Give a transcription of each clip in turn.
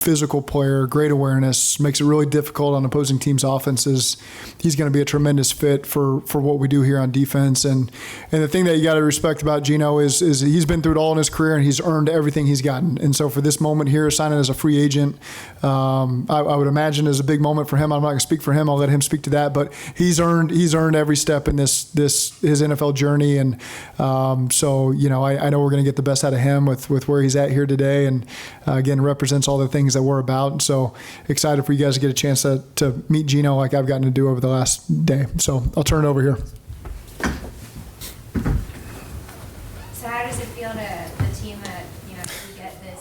physical player, great awareness, makes it really difficult on opposing teams' offenses. He's going to be a tremendous fit for what we do here on defense. And the thing that you got to respect about Geno is he's been through it all in his career, and he's earned everything he's gotten. And so for this moment here, signing as a free agent, I would imagine is a big moment for him. I'm not going to speak for him. I'll let him speak to that. But he's earned every step in his NFL journey. And so, I know we're going to get the best out of him with where he's at here today. And again, represents all the things that we're about. And so excited for you guys to get a chance to meet Geno like I've gotten to do over the last day. So I'll turn it over here. So how does it feel to the team that, you get this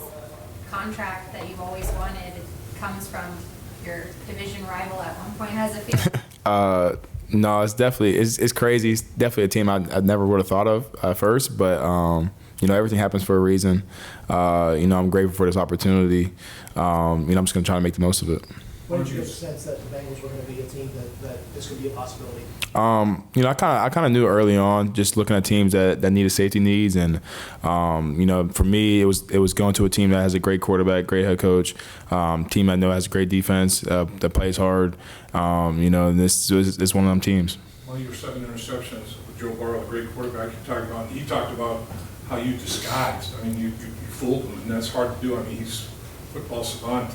contract that you've always wanted? It comes from your division rival at one point. How does it feel? No, it's crazy. It's definitely a team I never would have thought of at first, but everything happens for a reason. I'm grateful for this opportunity. I'm just going to try to make the most of it. When did you get the sense that the Bengals were going to be a team that this could be a possibility? I kind of knew early on, just looking at teams that needed safety needs, and for me, it was going to a team that has a great quarterback, great head coach, team I know has a great defense, that plays hard. And this is one of them teams. One of your 7 interceptions with Joe Burrow, a great quarterback. He talked about how you disguised. I mean, you fooled him, and that's hard to do. I mean, he's a football savant.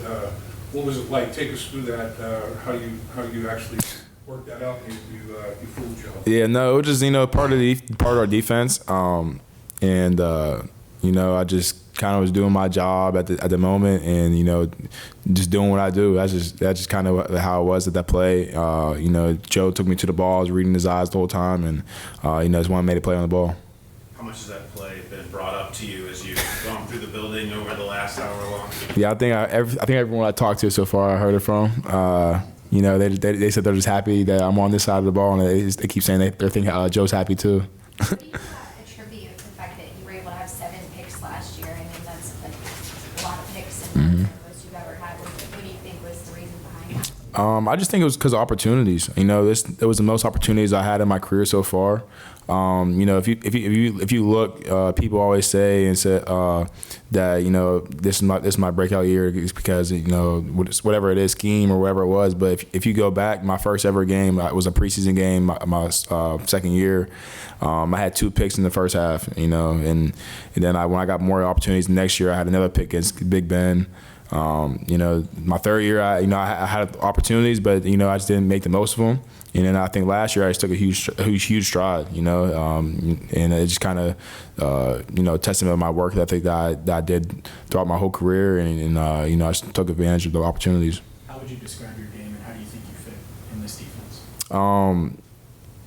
What was it like? Take us through that. How you actually worked that out? You fooled Joe. Yeah, no, it was just part of our defense, I just kind of was doing my job at the moment, and just doing what I do. That's just kind of how it was at that play. Joe took me to the ball, I was reading his eyes the whole time, and just one made a play on the ball. How much has that play been brought up to you as you've gone through the building over the last hour long? Yeah, I think everyone I talked to so far, I heard it from. They said they're just happy that I'm on this side of the ball, and they keep saying they think Joe's happy too. What do you attribute to the fact that you were able to have 7 picks last year? I mean, that's a lot of picks and most you've ever had. What do you think was the reason behind that? I just think it was because of opportunities. It was the most opportunities I had in my career so far. If you look, people always say that this is my breakout year because whatever it is, scheme or whatever it was. But if you go back, my first ever game was a preseason game, my second year. I had 2 picks in the first half, and then when I got more opportunities next year, I had another pick against Big Ben. My third year, I had opportunities, but I just didn't make the most of them. And then I think last year I just took a huge stride, and it just kind of, testament of my work ethic that I did throughout my whole career, and I just took advantage of the opportunities. How would you describe your game, and how do you think you fit in this defense?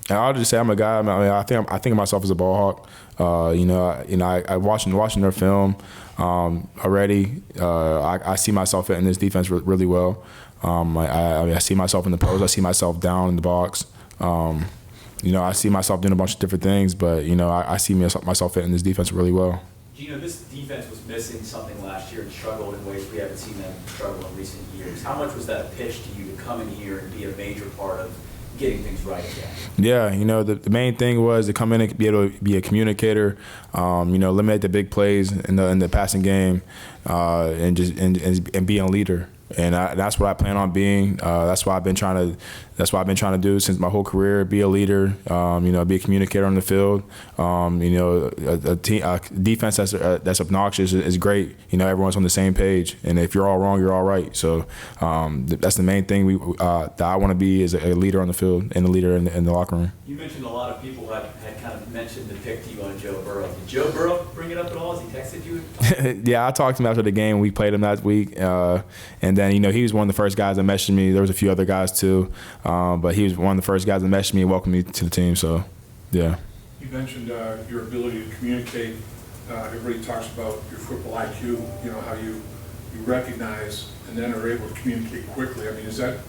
I'll just say I'm a guy. I think of myself as a ball hawk. I watching their film already. I see myself in this defense really well. I see myself in the post. I see myself down in the box. I see myself doing a bunch of different things, but I see myself in this defense really well. Geno, this defense was missing something last year and struggled in ways we haven't seen them struggle in recent years. How much was that a pitch to you to come in here and be a major part of getting things right again? Yeah, the main thing was to come in and be able to be a communicator, eliminate the big plays in the passing game, and be a leader. And that's what I plan on being. That's what I've been trying to do since my whole career. Be a leader. Be a communicator on the field. A defense that's obnoxious is great. Everyone's on the same page. And if you're all wrong, you're all right. So that's the main thing that I want to be is a leader on the field and a leader in the locker room. You mentioned a lot of people had kind of mentioned the pick to you on Joe Burrow. Did Joe Burrow bring it up at all? Has he texted you? Yeah, I talked to him after the game. We played him that week, and then he was one of the first guys that messaged me. There was a few other guys too, but he was one of the first guys that messaged me and welcomed me to the team. So, yeah. You mentioned your ability to communicate. Everybody talks about your football IQ. How you recognize and then are able to communicate quickly. I mean, is that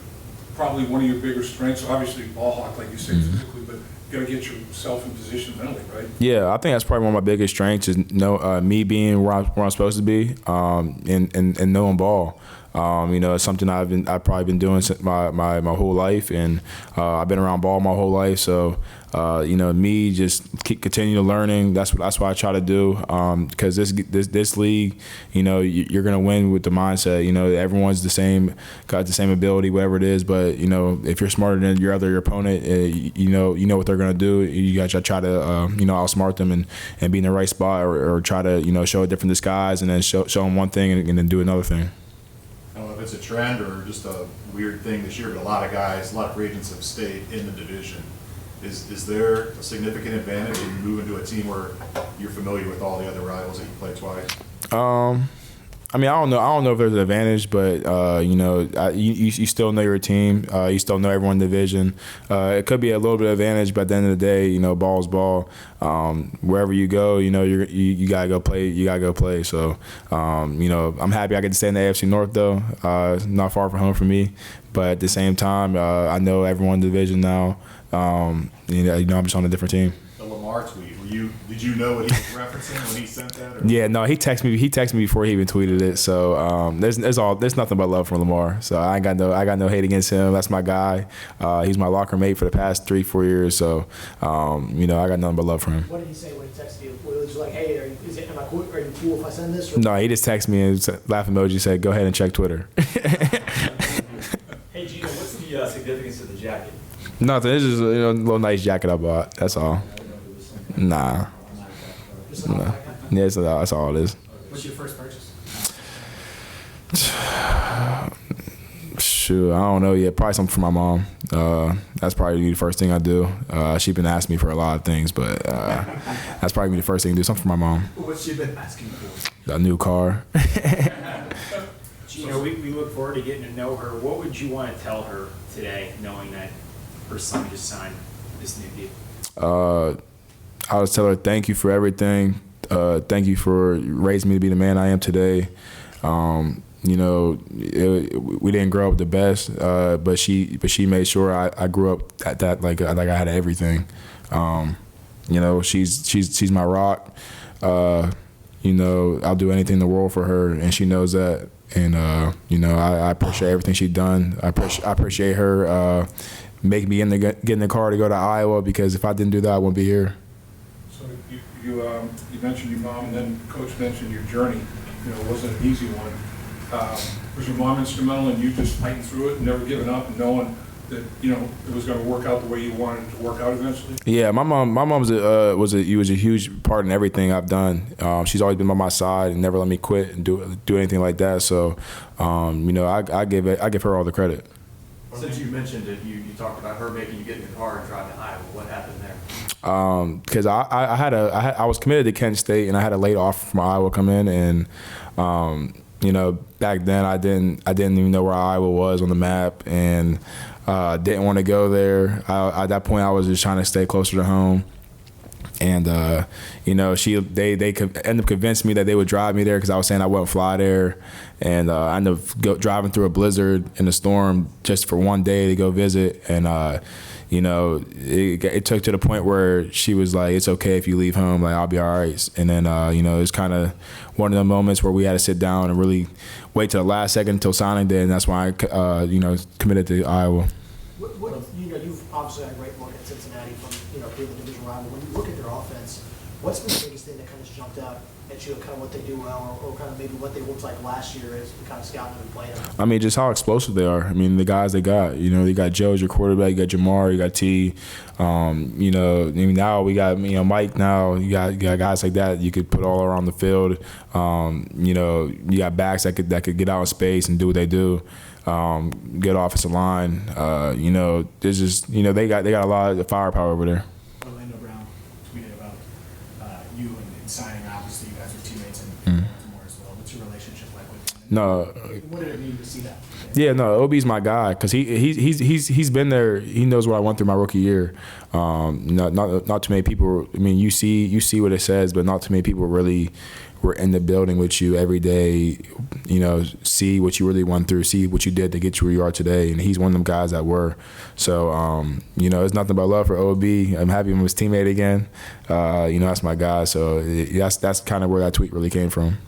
probably one of your bigger strengths? Obviously, ball hawk, like you say, physically, but you got to get yourself in position mentally, right? Yeah, I think that's probably one of my biggest strengths is me being where I'm supposed to be, and knowing ball. It's something I've probably been doing since my whole life, and I've been around ball my whole life. So me just keep continue learning. That's what I try to do. Because this league, you're gonna win with the mindset. Everyone's the same, got the same ability, whatever it is. But if you're smarter than your opponent, you know what they're gonna do. You got to try to outsmart them and be in the right spot, or try to show a different disguise, and then show them one thing and then do another thing. I don't know if it's a trend or just a weird thing this year, but a lot of free agents have stayed in the division. Is there a significant advantage in moving to a team where you're familiar with all the other rivals that you play twice? I don't know if there's an advantage, but you still know your team. You still know everyone in the division. It could be a little bit of advantage, but at the end of the day, ball's ball. Wherever you go, you gotta go play. You gotta go play. So, I'm happy I get to stay in the AFC North though. Not far from home for me, but at the same time, I know everyone in the division now. I'm just on a different team. The Lamar tweet. Did you know what he was referencing when he sent that? Or? Yeah, no, he texted me before he even tweeted it. So there's nothing but love from Lamar. So I got no hate against him. That's my guy. He's my locker mate for the past 3-4 years. So I got nothing but love for him. What did he say when he texted you? Was he like, hey, are you cool if I send this? Or? No, he just texted me and laughing emoji, said, "Go ahead and check Twitter." Hey Geno, what's the significance of the jacket? Nothing. It's just a little nice jacket I bought. That's all. Nah. No. Yeah, that's all it is. What's your first purchase? Shoot, I don't know yet. Probably something for my mom. That's probably the first thing I do. She's been asking me for a lot of things, but that's probably the first thing to do. Something for my mom. What's she been asking for? A new car. Geno, we look forward to getting to know her. What would you want to tell her today, knowing that her son just signed this new deal? I would tell her thank you for everything. Thank you for raising me to be the man I am today. We didn't grow up the best, but she made sure I grew up at that like I had everything. She's my rock. I'll do anything in the world for her, and she knows that. And I appreciate everything she's done. I appreciate her making me get in the car to go to Iowa, because if I didn't do that, I wouldn't be here. So you mentioned your mom, and then Coach mentioned your journey. It wasn't an easy one. Was your mom instrumental in you just fighting through it and never giving up, and knowing that it was going to work out the way you wanted it to work out eventually? Yeah, my mom was a huge part in everything I've done. She's always been by my side and never let me quit and do anything like that. So, I give her all the credit. Since you mentioned it, you talked about her making you get in the car and drive to Iowa. What happened there? Because I was committed to Kent State, and I had a late offer from Iowa come in, and back then I didn't even know where Iowa was on the map, and didn't want to go there. At that point, I was just trying to stay closer to home. And they ended up convincing me that they would drive me there, because I was saying I wouldn't fly there, and I ended up driving through a blizzard in a storm just for one day to go visit. And it took to the point where she was like, "It's okay if you leave home, like I'll be all right." And then it was kind of one of the moments where we had to sit down and really wait till the last second until signing day, and that's why I committed to Iowa. You've obviously had a great look at Cincinnati from being the division rival. When you look at their offense, what's been the biggest thing that kind of jumped out at you, kind of what they do well, or kind of maybe what they looked like last year as we kind of scouting them and playing them? I mean, just how explosive they are. I mean, the guys they got. They got Joe as your quarterback. You got Jamar. You got T. Now we got Mike. Now you got guys like that you could put all around the field. You got backs that could get out in space and do what they do. Good offensive line. There's just they got a lot of firepower over there. Orlando Brown tweeted about you and signing. Obviously, you guys were teammates in Baltimore as well. What's your relationship like with him? No. What did it mean to see that? Yeah, no, OB's my guy, because he's been there. He knows what I went through my rookie year. Not too many people. I mean, you see what it says, but not too many people really were in the building with you every day. See what you really went through, see what you did to get you where you are today. And he's one of them guys that were. So it's nothing but love for OB. I'm happy I'm his teammate again. That's my guy. So that's kind of where that tweet really came from.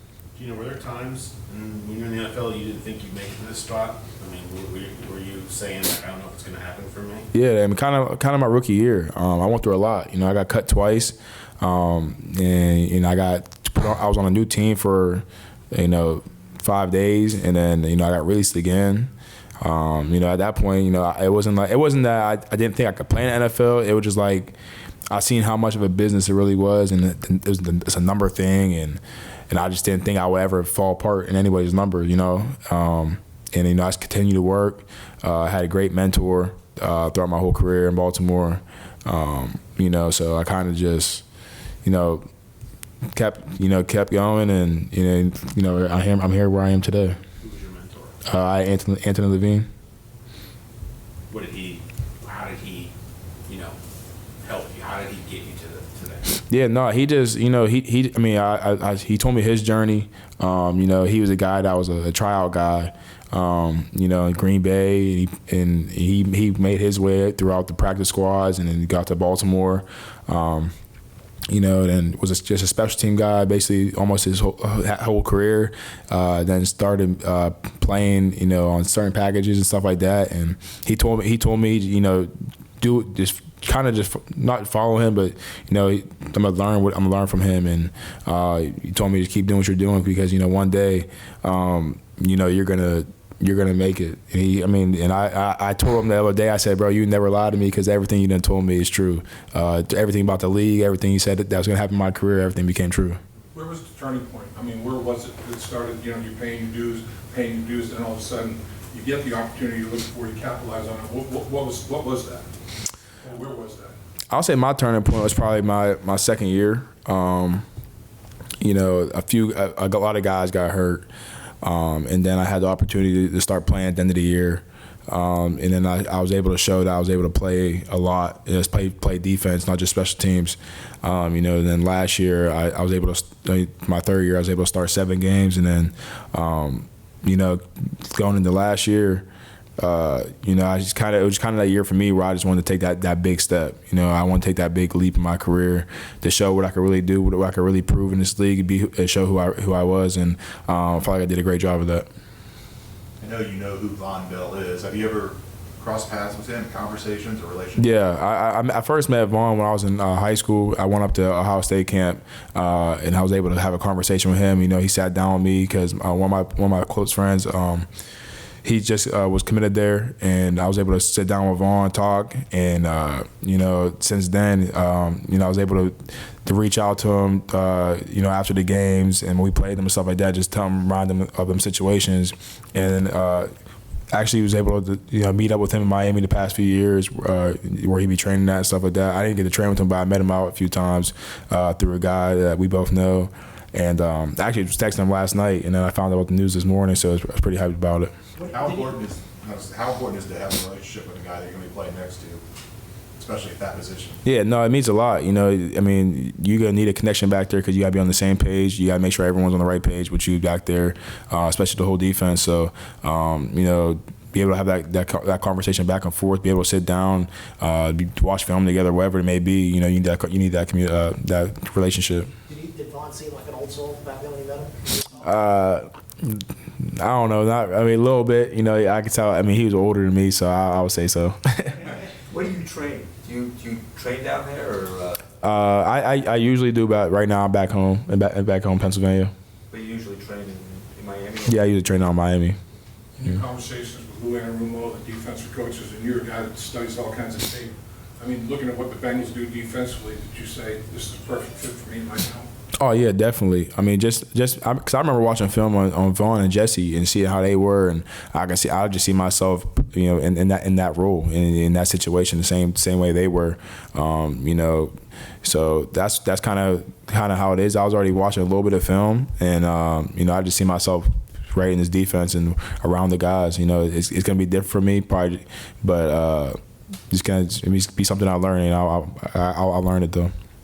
Were there times when you were in the the NFL, you didn't think you'd make it to this spot? I mean, were you saying, like, I don't know if it's going to happen for me? Yeah, I mean, kind of my rookie year. I went through a lot. I got cut twice, and I was on a new team for 5 days, and then I got released again. At that point, it wasn't that I didn't think I could play in the NFL. It was just like I seen how much of a business it really was, and it's a number thing, and I just didn't think I would ever fall apart in anybody's number, And I just continued to work. I had a great mentor throughout my whole career in Baltimore. So I kind of just, kept going, and I'm here where I am today. Who was your mentor? Anthony Levine. How did he, help you? How did he get you to that? Yeah, no, he just, he told me his journey. He was a guy that was a tryout guy, in Green Bay, and he made his way throughout the practice squads, and then he got to Baltimore. And was just a special team guy basically almost his whole career. Then started playing, on certain packages and stuff like that. And he told me, do just kind of just not follow him, but I'm gonna learn from him. And he told me to keep doing what you're doing because one day, you're gonna make it. And I told him the other day, I said, bro, you never lied to me because everything you done told me is true. Everything about the league, everything you said that was gonna happen in my career, everything became true. Where was the turning point? Where was it that started, you're paying your dues, and all of a sudden you get the opportunity you're looking for, you capitalize on it. What was that? Where was that? I'll say my turning point was probably my second year. A lot of guys got hurt. And then I had the opportunity to start playing at the end of the year. And then I was able to show that I was able to play a lot, just play defense, not just special teams. And then last year I was able to, my third year, I was able to start 7 games. And then, going into last year, it was kind of that year for me where I just wanted to take that big step. I want to take that big leap in my career to show what I could really do, what I could really prove in this league, and show who I was, and I feel like I did a great job of that. I know you know who Vonn Bell is. Have you ever crossed paths with him, conversations or relationships? Yeah, I first met Vonn when I was in high school. I went up to Ohio State camp, and I was able to have a conversation with him. He sat down with me because one of my close friends. He just was committed there, and I was able to sit down with Vonn and talk. And since then, I was able to reach out to him, after the games, and when we played them and stuff like that, just remind them of them situations. And actually was able to meet up with him in Miami the past few years, where he'd be training at and stuff like that. I didn't get to train with him, but I met him out a few times through a guy that we both know. And I actually was texting him last night, and then I found out about the news this morning, so I was pretty happy about it. How important is to have a relationship with a guy that you're going to be playing next to, especially at that position? Yeah, no, it means a lot. You're going to need a connection back there because you got to be on the same page. You got to make sure everyone's on the right page with you back there, especially the whole defense. So, be able to have that conversation back and forth, be able to sit down, watch film together, whatever it may be. You need that relationship. Did Vonn seem like an old soul back then when you met him? I don't know. A little bit. I could tell. He was older than me, so I would say so. Where do you train? Do you train down there, or? I usually do, but right now I'm back home, Pennsylvania. But you usually train in Miami? Yeah, I usually train out in Miami. In your conversations with Lou Anarumo, the defensive coaches, and you're a guy that studies all kinds of tape. Looking at what the Bengals do defensively, did you say this is a perfect fit for me right now? Oh yeah, definitely. Because I remember watching film on Vonn and Jesse and seeing how they were, and I just see myself, in that role, in that situation, the same way they were, So that's kind of how it is. I was already watching a little bit of film, and I just see myself right in this defense and around the guys. It's gonna be different for me, probably, but it's gonna be something I learn, and I'll learn it though.